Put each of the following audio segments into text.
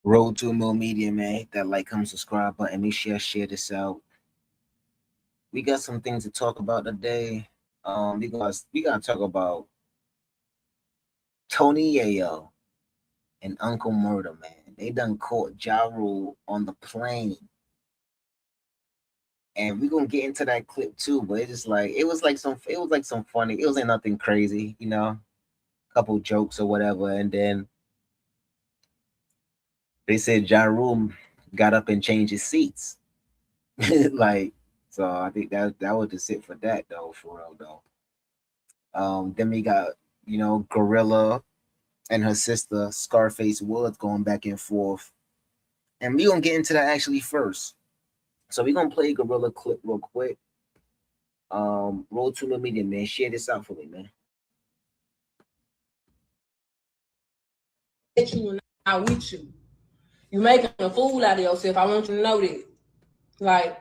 Road to a more media, man. Hit that like, comment, subscribe button. Make sure share this out. We got some things to talk about today. We gotta talk about Tony Yayo and Uncle Murda, man. They done caught Ja Rule on the plane. And we're gonna get into that clip too, but it's just like it was like some funny, it wasn't nothing crazy, couple jokes or whatever, and then they said Ja Rule got up and changed his seats. like so I think that was just it for that though, for real though. Then we got, Gorilla and her sister Scarface Woods going back and forth. And we're gonna get into that actually first. So we're gonna play a Gorilla clip real quick. Roll to the media, man. Share this out for me, man. You and not with you. You making a fool out of yourself. I want you to know that. Like,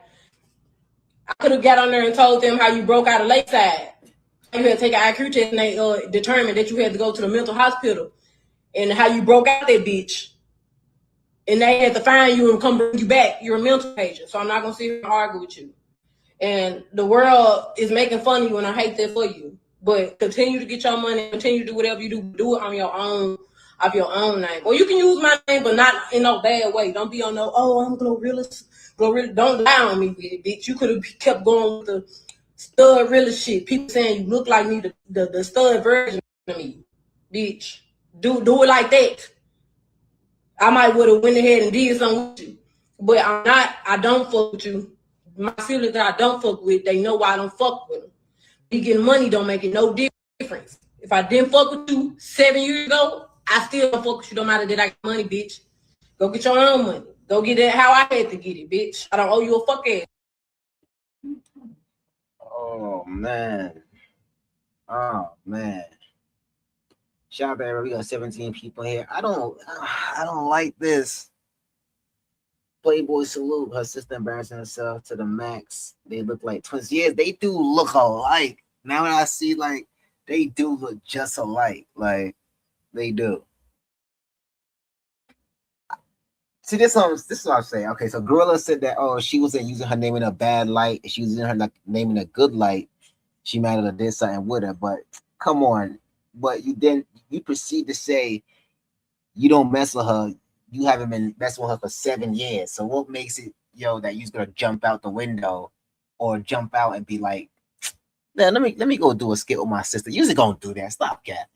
I could have got on there and told them how you broke out of Lakeside. You had to take an IQ test and they determined that you had to go to the mental hospital, and how you broke out that bitch. And they had to find you and come bring you back. You're a mental patient. So I'm not going to sit here and argue with you. And the world is making fun of you, and I hate that for you. But continue to get your money, continue to do whatever you do. Do it on your own, of your own name. Or you can use my name, but not in no bad way. Don't be on no, oh, I'm Glorilla. Glorilla. Don't lie on me, bitch. You could have kept going with the stud real shit. People saying you look like me, the stud version of me, bitch. Do it like that. I might would have went ahead and did something with you, but I don't fuck with you. My feelings that I don't fuck with, they know why I don't fuck with them. You getting money don't make it no difference. If I didn't fuck with you 7 years ago, I still don't fuck with you no matter that I get money, bitch. Go get your own money. Go get it how I had to get it, bitch. I don't owe you a fuck ass. Oh man. Oh man. Shout out to everybody. We got 17 people here. I don't like this. Playboy salute. Her sister embarrassing herself to the max. They look like twins. Yes, they do look alike. Now that I see, like, they do look just alike. Like, they do. See, this is what I'm saying. Okay, so Gorilla said that, she wasn't using her name in a bad light. She was using her name in a good light. She might have did something with her, but come on. But you proceed to say you don't mess with her. You haven't been messing with her for 7 years. So what makes it, that you're gonna jump out the window or jump out and be like, man, let me go do a skit with my sister. You just gonna do that. Stop, cat.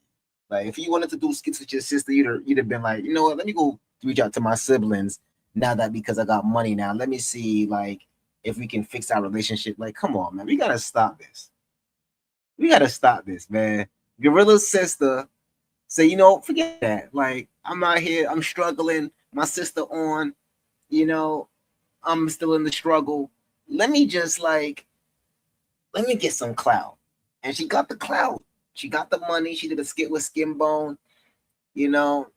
Like, if you wanted to do skits with your sister, you'd have been like, you know what, let me go reach out to my siblings now, that because I got money now. Let me see, like, if we can fix our relationship. Like, come on, man. We gotta stop this. We gotta stop this, man. Gorilla's sister say, forget that. Like, I'm out here, I'm struggling, my sister on, you know, I'm still in the struggle. Let me just let me get some clout. And she got the clout. She got the money. She did a skit with Skin Bone. You know,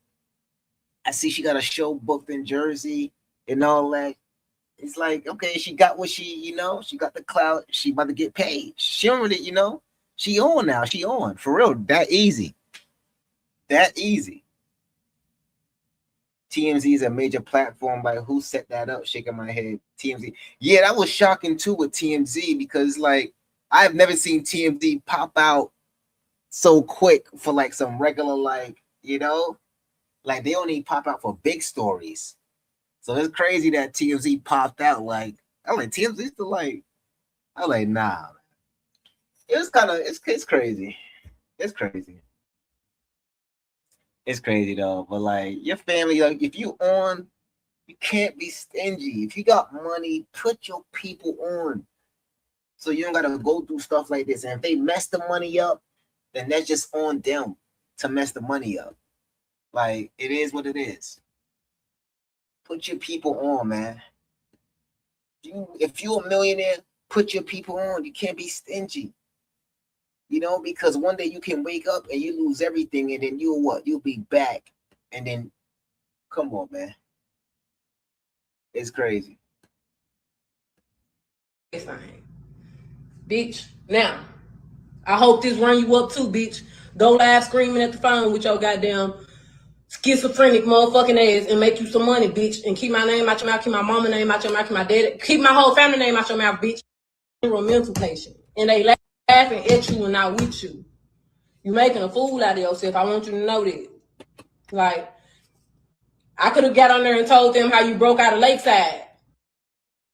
I see she got a show booked in Jersey and all that. It's like, okay, she got what she got the clout. She about to get paid. She don't really, she on now. She on. For real. That easy. That easy. TMZ is a major platform. Like, who set that up? Shaking my head. TMZ. Yeah, that was shocking too with TMZ, because like I've never seen TMZ pop out so quick for like some regular, like, like they only pop out for big stories. So it's crazy that TMZ popped out. Like, I'm like, TMZ still like, I'm like, nah. It was kind of, it's crazy. It's crazy. It's crazy though. But like, your family, like, if you on, you can't be stingy. If you got money, put your people on, so you don't gotta go through stuff like this. And if they mess the money up, then that's just on them to mess the money up. Like, it is what it is. Put your people on, man. If you're a millionaire, put your people on. You can't be stingy. Because one day you can wake up and you lose everything, and then you'll what? You'll be back. And then, come on, man. It's crazy. Bitch. Now, I hope this run you up too, bitch. Go live screaming at the phone with your goddamn schizophrenic motherfucking ass and make you some money, bitch, and keep my name out your mouth, keep my mama name out your mouth, keep my daddy, keep my whole family name out your mouth, bitch. You're a mental patient, and they laughing at you and not with you. You making a fool out of yourself. I want you to know that. Like, I could have got on there and told them how you broke out of Lakeside.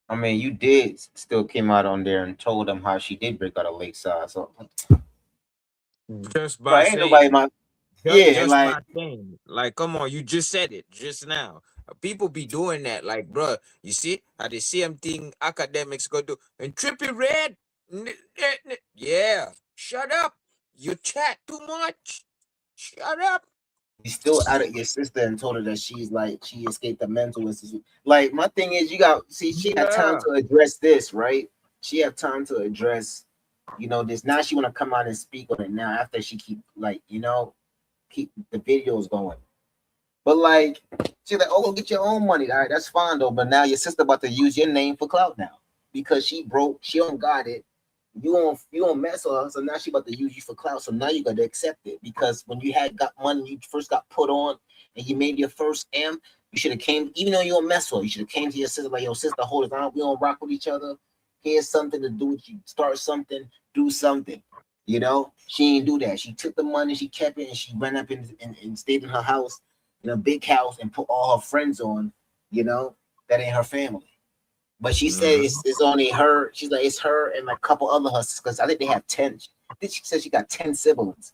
I mean, you did still came out on there and told them how she did break out of Lakeside. So, Just by but ain't nobody saying, my yeah, just like by saying, like, come on, you just said it just now. People be doing that, like, bro. You see how the same thing academics go do and trippy red. Yeah, shut up. You chat too much. Shut up. you still out at your sister and told her that she's like she escaped the mental institute. Like my thing is, you got see, she had time Yeah. to address this, right? She had time to address, this. Now she want to come out and speak on it now after she keep like keep the videos going. But like she's like, oh, go get your own money. All right, that's fine though. But now your sister about to use your name for clout now because she broke, she don't got it. You don't mess with her, so now she about to use you for clout. So now you got to accept it because when you had got money, you first got put on and you made your first M. You should have came, even though you don't mess with her, you should have came to your sister like, yo, sister, hold it on. We don't rock with each other. Here's something to do with you. Start something, do something. She didn't do that. She took the money, she kept it, and she went up and stayed in her house, in a big house, and put all her friends on, that ain't her family. But she said Mhm. it's only her. She's like, it's her and like a couple other hustlers because I think they have 10. I think she said she got 10 siblings.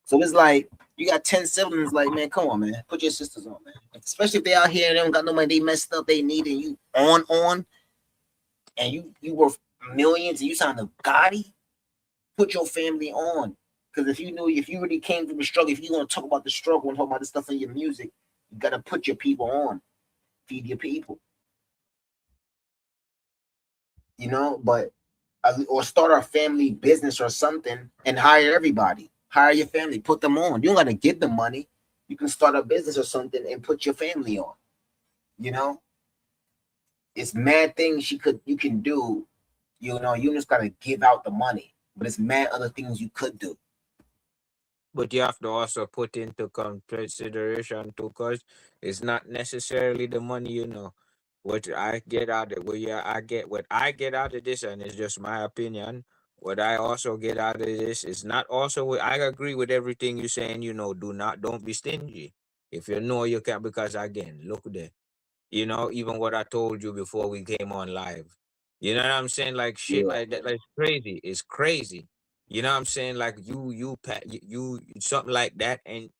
So it's like you got 10 siblings, like, man, come on, man. Put your sisters on, man. Especially if they out here and they don't got no money, they messed up, they need and you on, and you worth millions and you signed a Gotti, put your family on. Because if you really came through the struggle, if you want to talk about the struggle and talk about this stuff in your music, you gotta put your people on, feed your people, but or start a family business or something and hire everybody. Hire your family, put them on. You don't gotta give them money. You can start a business or something and put your family on. You know, it's mad things you can do. You just gotta give out the money, but it's mad other things you could do. But you have to also put into consideration too, cause it's not necessarily the money, what I get out of well, yeah, what I get out of this, and it's just my opinion. What I also get out of this is not also I agree with everything you're saying. Don't be stingy. If you know you can, because again, look there. Even what I told you before we came on live. You know what I'm saying? Like shit Yeah. like that, like crazy. It's crazy. You know what I'm saying? Like you something like that, and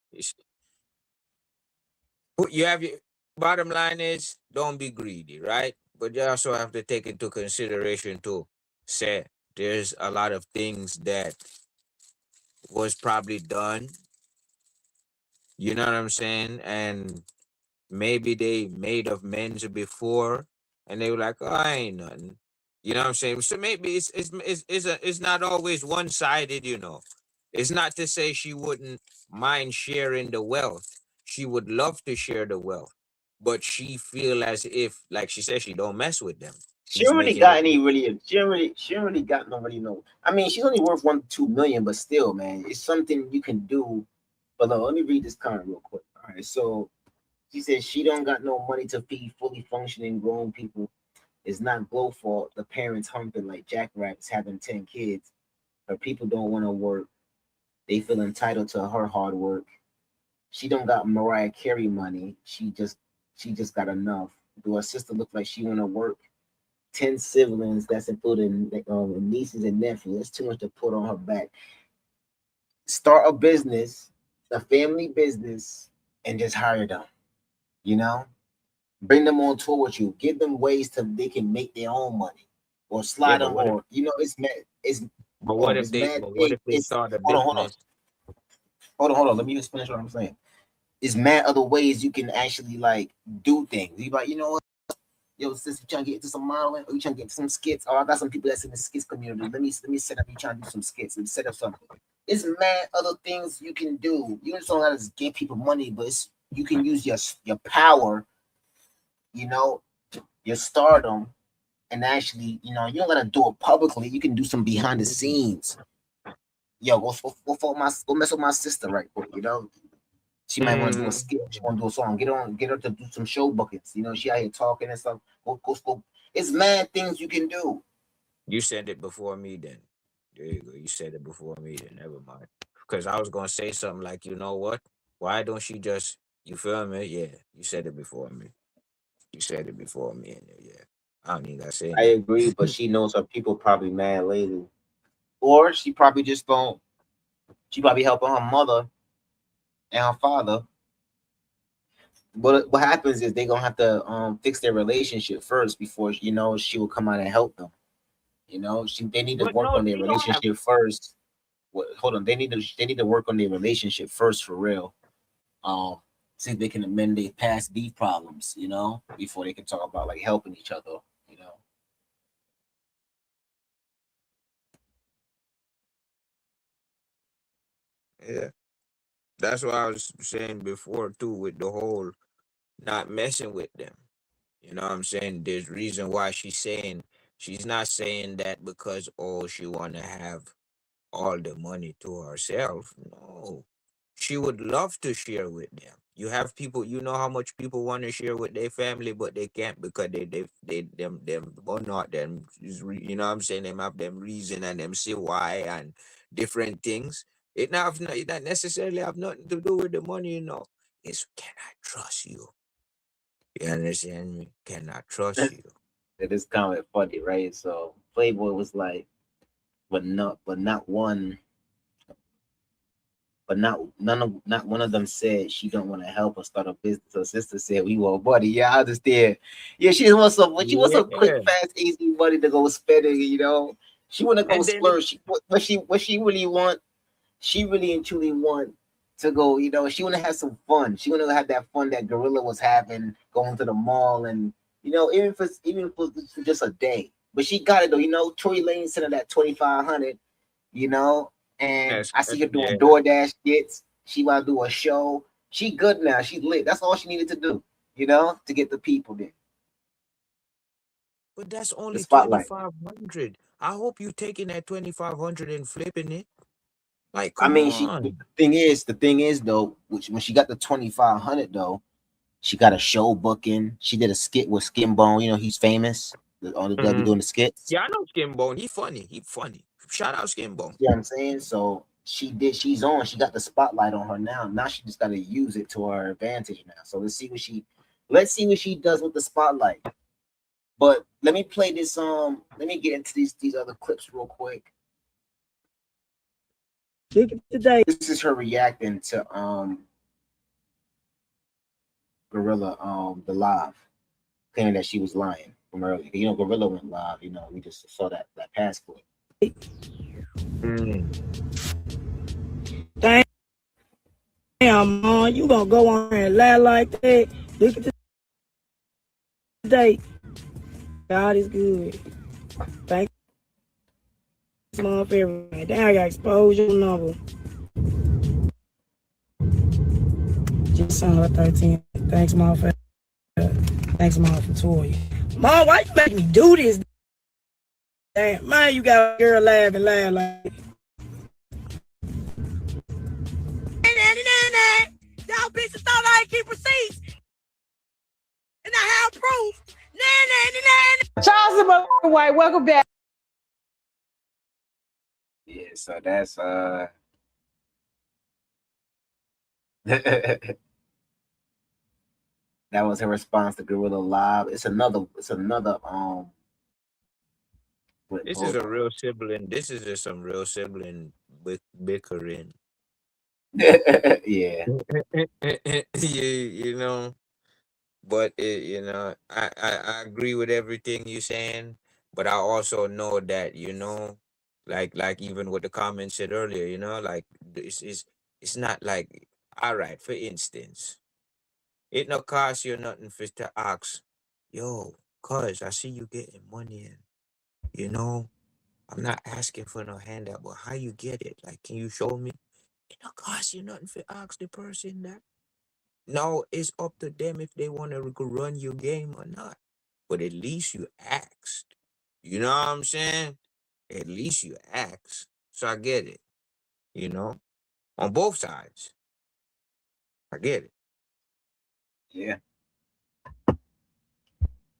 you have your bottom line is don't be greedy, right? But you also have to take into consideration too. Say there's a lot of things that was probably done. You know what I'm saying? And maybe they made of men's before, and they were like, "Oh, I ain't nothing." You know what I'm saying? So maybe it's not always one sided. It's not to say she wouldn't mind sharing the wealth. She would love to share the wealth, but she feel as if, like she said, she don't mess with them. She He's don't really making got it. any really. She don't really got nobody know. I mean, she's only worth 1 to 2 million, but still, man, it's something you can do. But look, let me read this comment real quick. All right, so she says she don't got no money to feed fully functioning grown people. It's not Glow fault. The parents humping like jackrabbits having 10 kids. Her people don't want to work. They feel entitled to her hard work. She don't got Mariah Carey money. She just got enough. Do her sister look like she want to work? 10 siblings, that's including nieces and nephews. That's too much to put on her back. Start a business, a family business, and just hire them. You know, bring them on tour with you. Give them ways to they can make their own money, or Yeah, slide them, or it's mad. It's hold on, it's mad but what thing. if they It's start a hold on, hold on, business? hold on. Let me just finish what I'm saying. It's mad other ways you can actually like do things. You like, what? Yo, sis, you trying to get into some modeling, or you trying to get into some skits? Oh, I got some people that's in the skits community. Let me set up. You trying to do some skits and set up something. It's mad other things you can do. You just don't gotta just give people money, but you can use your power, you know, your stardom, and actually, you don't gotta do it publicly. You can do some behind the scenes. Yo, go mess with my sister right quick. She might want to do a Mm, skit. She want to do a song. Get her to do some show buckets. You know, she out here talking and stuff. Go. It's mad things you can do. you said it before me then. There you go. You said it before me then. Never mind. Because I was gonna say something like, you know what? Why don't she just, you feel me? Yeah, you said it before me. You said it before me, and yeah, I don't even gotta say I nothing. agree, but she knows her people probably mad lately, or she probably just don't. She probably helping her mother and her father. What happens is they gonna have to fix their relationship first before she will come out and help them. They need to But work no, on their she don't have. relationship first. Hold on, they need to work on their relationship first for real. Um, See if they can amend their past beef problems. Before they can talk about like helping each other. You know. Yeah, that's what I was saying before too, with the whole not messing with them. You know what I'm saying? There's reason why she's not saying that because she wanna have all the money to herself. No. She would love to share with them. You have people, you know how much people want to share with their family, but they can't because them or not them you know what I'm saying, them have them reason and them see why and different things. It not necessarily have nothing to do with the money, you know. It's can I trust you? You understand me? Can I trust you? It is kind of funny, right? So Playboy was like, but not one, but not one of them said she don't want to help or start a business. Her sister said we want money. Yeah, I understand. Yeah, she just wants some. She wants some quick, Yeah. fast, easy money to go spending. She want to go And then splurge. What she really want. She really and truly want to go. She want to have some fun. She want to have that fun that Gorilla was having, going to the mall and even for just a day. But she got it though. Tory Lane sent her that 2,500. you know. And yes, I see her doing yeah. DoorDash skits. She want to do a show. She good now. She lit. That's all she needed to do, to get the people there. But that's The only spotlight. 2,500. I hope you taking that 2,500 and flipping it. Like, I come mean, the on. thing is though, which when she got the 2,500 though, she got a show booking. She did a skit with Skin Bone. He's famous on the W Hmm. doing the skits. Yeah, I know Skin Bone. He funny. He funny. Shout out Skin Bone. You know what I'm saying? So she did. She's on. She got the spotlight on her now. Now she just got to use it to her advantage now. So let's see what she does with the spotlight. But let me play this. Let me get into these other clips real quick. Today, this is her reacting to Gorilla the live, claiming that she was lying from earlier. Gorilla went live. We just saw that pass clip. Mm. Damn, man, you gonna go on there and lie like that? Look at today. God is good. Thanks, mom, for everything. Damn, I got exposed your number. Just sent her 13. Thanks, mom, for thanks, mom, for toy. Mom, why you make me do this? Damn, man, you got a girl laugh and laugh like. Y'all bitches thought I keep receipts and I have proof. Charles White, welcome back. Yeah, so that's that was her response to Gorilla Live. It's another clip. This is Hold a on. real sibling. This is just some real sibling bickering. Yeah. you know, but I agree with everything you're saying, but I also know that, like even what the comment said earlier, like it's not like, all right, for instance, it no cost you nothing for to ask, yo, cuz I see you getting money in, you know. I'm not asking for no handout, but how you get it? Like, can you show me? It don't cost you nothing for ask the person that. No, it's up to them if they want to run your game or not. But at least you asked. You know what I'm saying? At least you asked. So I get it, you know, on both sides. I get it. Yeah.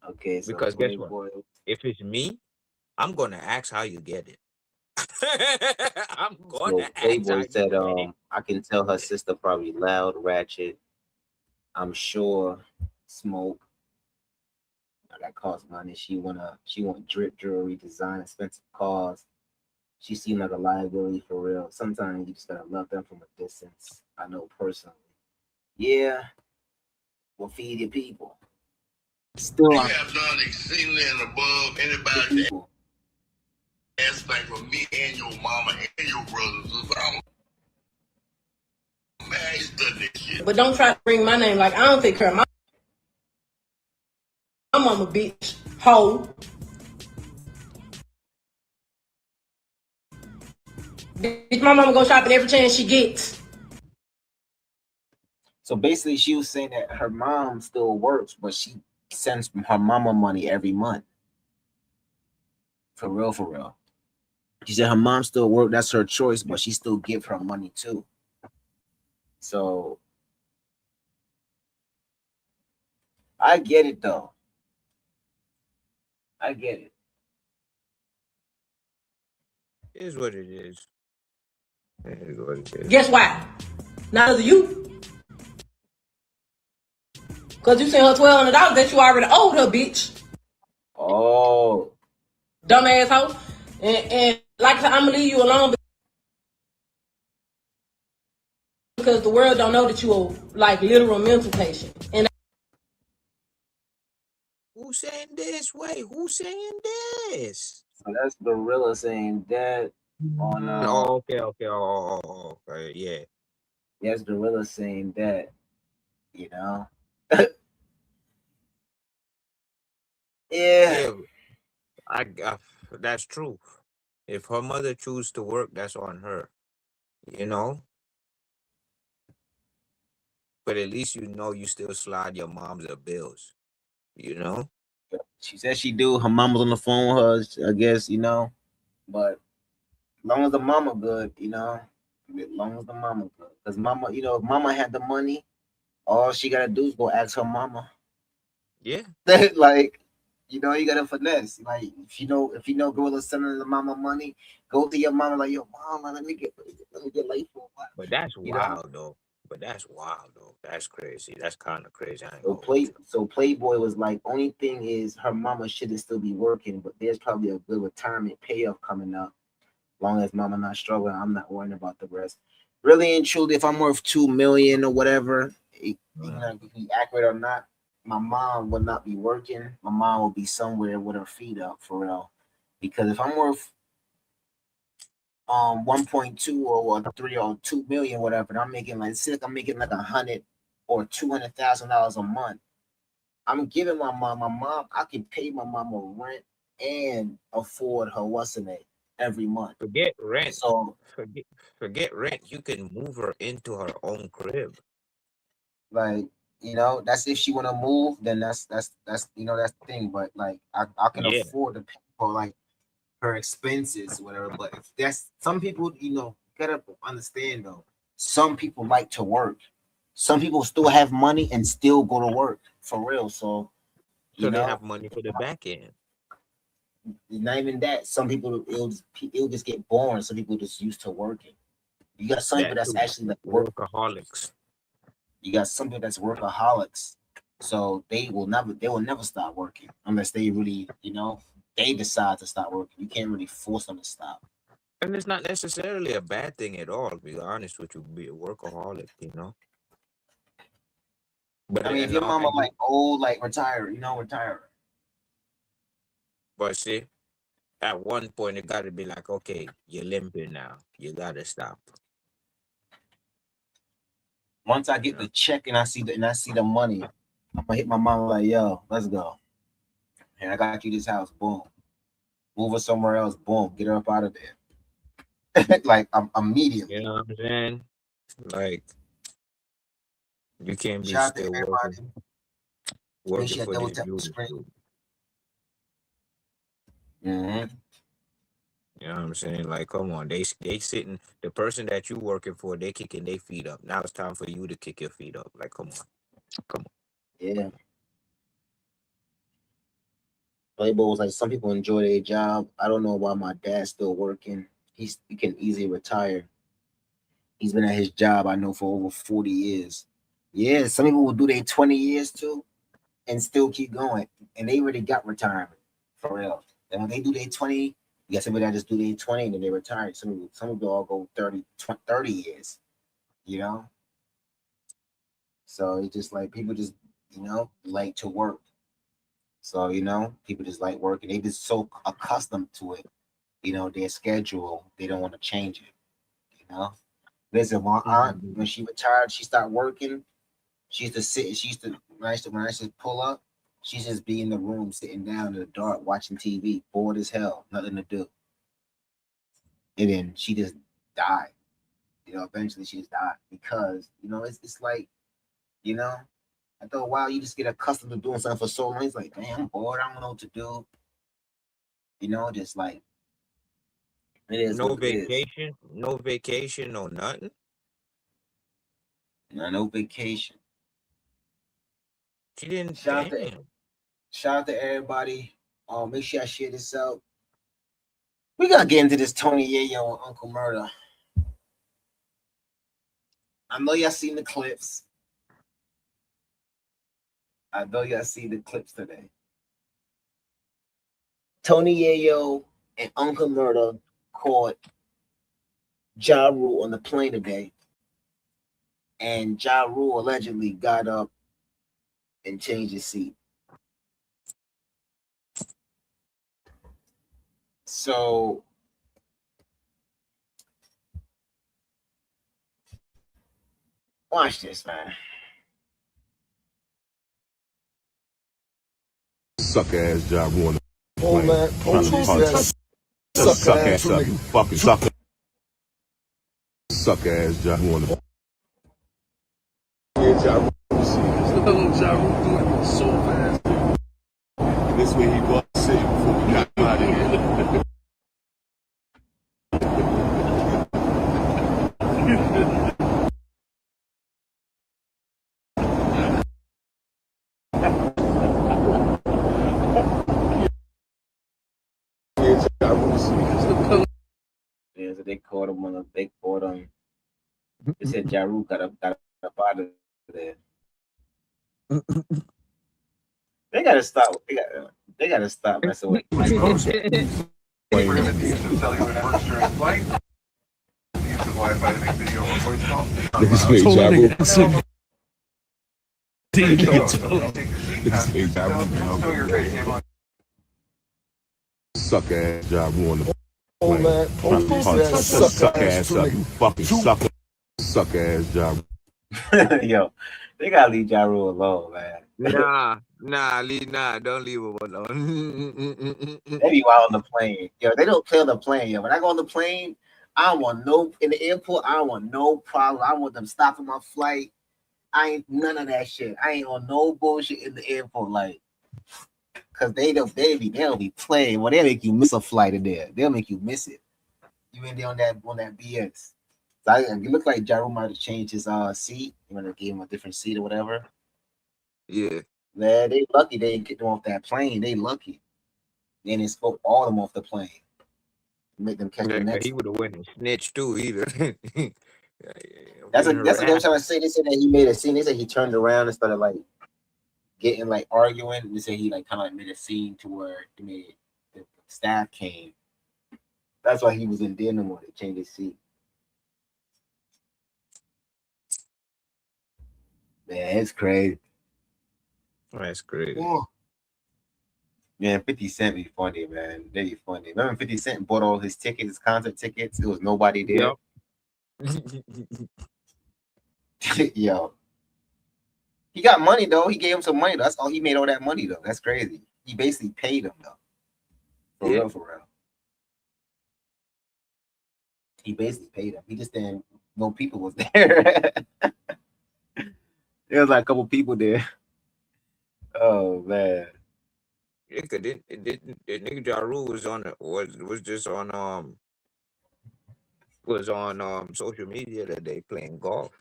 Okay, so Because guess what? Playboy. If it's me, I'm gonna ask how you get it. I'm So gonna ask how Playboy you said, get it. I can tell her sister probably loud, ratchet. I'm sure smoke. That costs money. She want drip jewelry, design, expensive cars. She seemed like a liability for real. Sometimes you just gotta love them from a distance. I know personally. Yeah, we'll feed your people. Still, You I have done exceedingly and above anybody people. aspect for me and your mama and your brothers. I'm mad he's done this shit. But don't try to bring my name. Like, I don't take care of my mama, bitch, hoe. Bitch, my mama go shopping every chance she gets. So basically, she was saying that her mom still works, but she sends her mama money every month. For real, for real. She said her mom still work. That's her choice, but she still give her money too. So I get it though. I get it. It is what it is. It is what it is. Guess why? Not because of you. Because you sent her $1,200 that you already owed her, bitch. Oh, Dumbass hoe. And like I said, I'm going to leave you alone because the world don't know that you a, like, literal mental patient. And Who's saying this? Wait, who's saying this? so that's Glorilla saying that on Oh, okay, okay. Okay, yeah. yes, Glorilla saying that, you know. Yeah. Yeah, I that's true. If her mother chooses to work, that's on her, you know. But at least you know you still slide your mom's bills, you know. She said she do. Her mom was on the phone with her, I guess, you know. But long as the mama good, you know. As long as the mama good. Because mama, you know, if mama had the money, all she gotta do is go ask her mama. Yeah, Like, you know, you gotta finesse. Like, if you know Gorilla sending the mama money, go to your mama like, yo, mama, let me get late for a while. but that's You know? wild though. But that's wild though. That's crazy. That's kind of crazy. I ain't So gonna hold you. Playboy was like, only thing is her mama shouldn't still be working, but there's probably a good retirement payoff coming up. Long as mama not struggling, I'm not worrying about the rest. Really and truly, if I'm worth 2 million or whatever, you know, if he accurate or not, my mom would not be working. My mom will be somewhere with her feet up for real. Because if I'm worth 1.2 or 3 or 2 million, whatever, and I'm making like say like I'm making like 100 or $200,000 a month. I'm giving my mom, I can pay my mom a rent and afford her what's in it every month. Forget rent. So Forget forget rent. You can move her into her own crib. like, you know, that's if she wanna move, then that's you know, that's the thing. But like I can Yeah. afford to pay for like her expenses, whatever. But if that's some people, you know, gotta understand though. Some people like to work. Some people still have money and still go to work for real. So, you So they know, have money for the back end. not even that. Some people it'll just get boring. Some people just used to working. You got some people That that's too. actually like work. Workaholics. You got some people that's workaholics. So they will never stop working unless they really, you know, they decide to stop working. You can't really force them to stop. And it's not necessarily a bad thing at all, to be honest with you, be a workaholic, you know. But I mean, if and your all mama and like you old, like retire, you know, retire. but see, at one point it gotta be like, okay, you're limping now. You gotta stop. Once I You get know? the check and I see the money, I'm gonna hit my mama like, yo, let's go. And I got you this house, boom. Move her somewhere else, boom. Get her up out of there. Like You immediately. know what I'm saying? Like you can't be Shout out to still everybody. Make working sure you for double these tap the dudes, screen. dude. Mm-hmm. You know what I'm saying? Like, come on, they sitting the person that you working for, they kicking their feet up. Now it's time for you to kick your feet up. Like, come on. Yeah. Playboy was like, some people enjoy their job. I don't know why my dad's still working. He can easily retire. He's been at his job, I know, for over 40 years. Yeah, some people will do their 20 years too and still keep going. And they already got retirement for real. And when they do their 20, you got somebody that just do their 20 and then they retire. Some people all go 30 years, you know? So it's just like people just, like to work. So, people just like working. They just so accustomed to it, their schedule. They don't want to change it, you know? Listen, my aunt, Mhm. when she retired, she started working. She used to sit. She used to when I used to pull up. She just be in the room, sitting down in the dark, watching TV, bored as hell, nothing to do. And then she just died. Eventually she just died because it's like you know. After a while, you just get accustomed to doing something for so long. It's like, damn, I'm bored. I don't know what to do. Just like it is No what it is. vacation, no vacation, no nothing. No vacation. She didn't. Shout out to Damn. shout out to everybody. Make sure I share this out. We gotta get into this Tony Yayo and Uncle Murda. I know y'all seen the clips. I know y'all seen the clips today. Tony Yayo and Uncle Murda caught Ja Rule on the plane today, and Ja Rule allegedly got up and changed his seat. So watch this, man. Suck ass job on the Oh plane. man, Trying to police punch that suck suck ass ass up, nigga. you fucking suck ass job on the yeah, job. Job doing it so fast. This way he was say before we got out of here. Yeah, job. Yeah, so they caught him on a they caught him. They said Ja Rule got up out of there. They gotta stop. They gotta stop messing with like Prohibit the use of cellular networks during flight. The use of Wi-Fi to make video or voice calls. Niggas made job rule. Niggas made job rule. Suck ass job on the Oh man, trying to police punch that suck ass up, you fucking suck ass job. yo. They gotta leave Ja Rule alone, man. Nah, don't leave him alone. They be wild on the plane. Yo, they don't play on the plane. Yo, when I go on the plane, I don't want no in the airport. I don't want no problem. I want them stopping my flight. I ain't none of that shit. I ain't on no bullshit in the airport, like, cause they'll be playing. Well, they'll make you miss a flight in there. They'll make you miss it. You in there on that BS. So it looked like Ja Rule might have changed his seat. You want to give him a different seat or whatever. Yeah. Man, they lucky they didn't get them off that plane. They lucky. Then they spoke all of them off the plane. Make them catch the Yeah, next he one. would have went and snitched too, either. I'm That's getting what they were harassed. trying to say. They said that he made a scene. They said he turned around and started like getting like arguing. They said he like kind of like made a scene to where the staff came. That's why he was in there no more. They changed his seat. Man, it's crazy. That's crazy. Ooh. Man, 50 Cent be funny, man. They be funny. Remember 50 Cent bought all his tickets, his concert tickets? It was nobody there. Yep. Yo. He got money though. He gave him some money. That's all he made all that money though. That's crazy. He basically paid him though. For Yeah. real, for real. He basically paid him. He just didn't know people was there. There was like a couple people there. Oh man. Yeah, cause the nigga Ja Rule was just on social media that they playing golf.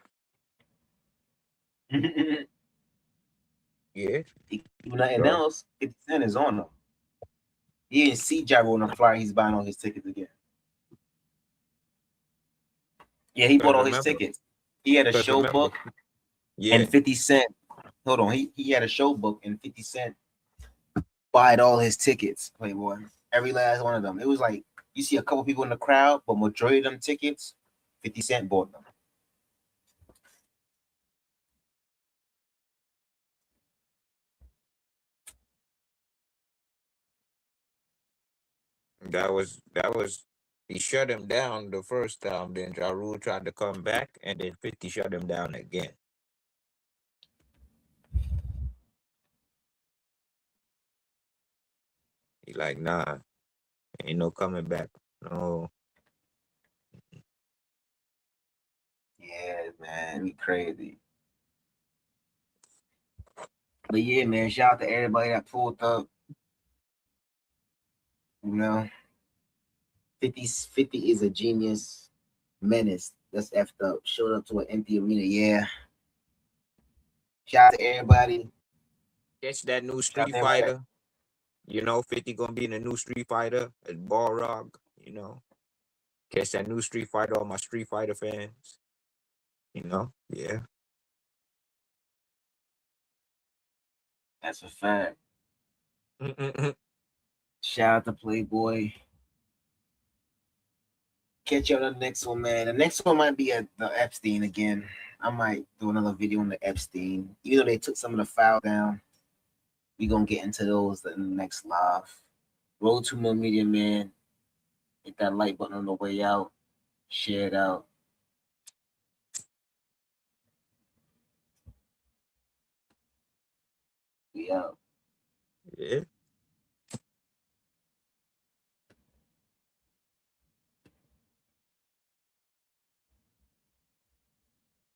Yeah. He do nothing So else. 50 Cent is on him. He didn't see Gyro on the flyer. He's buying all his tickets again. Yeah, he bought cause all his remember, tickets. He had a cause show remember, book yeah, and 50 Cent. Hold on. He had a show book and 50 Cent bought all his tickets. Playboy. Every last one of them. It was like you see a couple people in the crowd, but majority of them tickets, 50 Cent bought them. that was he shut him down the first time. Then Ja Rule tried to come back, and then 50 shut him down again. He like, nah, ain't no coming back. No. Yeah, man, we crazy. But yeah, man, shout out to everybody that pulled up. You know, 50 is a genius menace. That's effed up. Showed up to an empty arena. Yeah. Shout out to everybody. Catch that new Shout out Street to everybody. Fighter. 50 gonna be in the new Street Fighter at Balrog. Catch that new Street Fighter, all my Street Fighter fans. Yeah. That's a fact. Mm-mm-mm. Shout out to Playboy. Catch you on the next one, man. The next one might be at the Epstein again. I might do another video on the Epstein. Even though they took some of the files down, we gonna get into those in the next live. Roll to more media, man. Hit that like button on the way out. Share it out. We out. Yeah.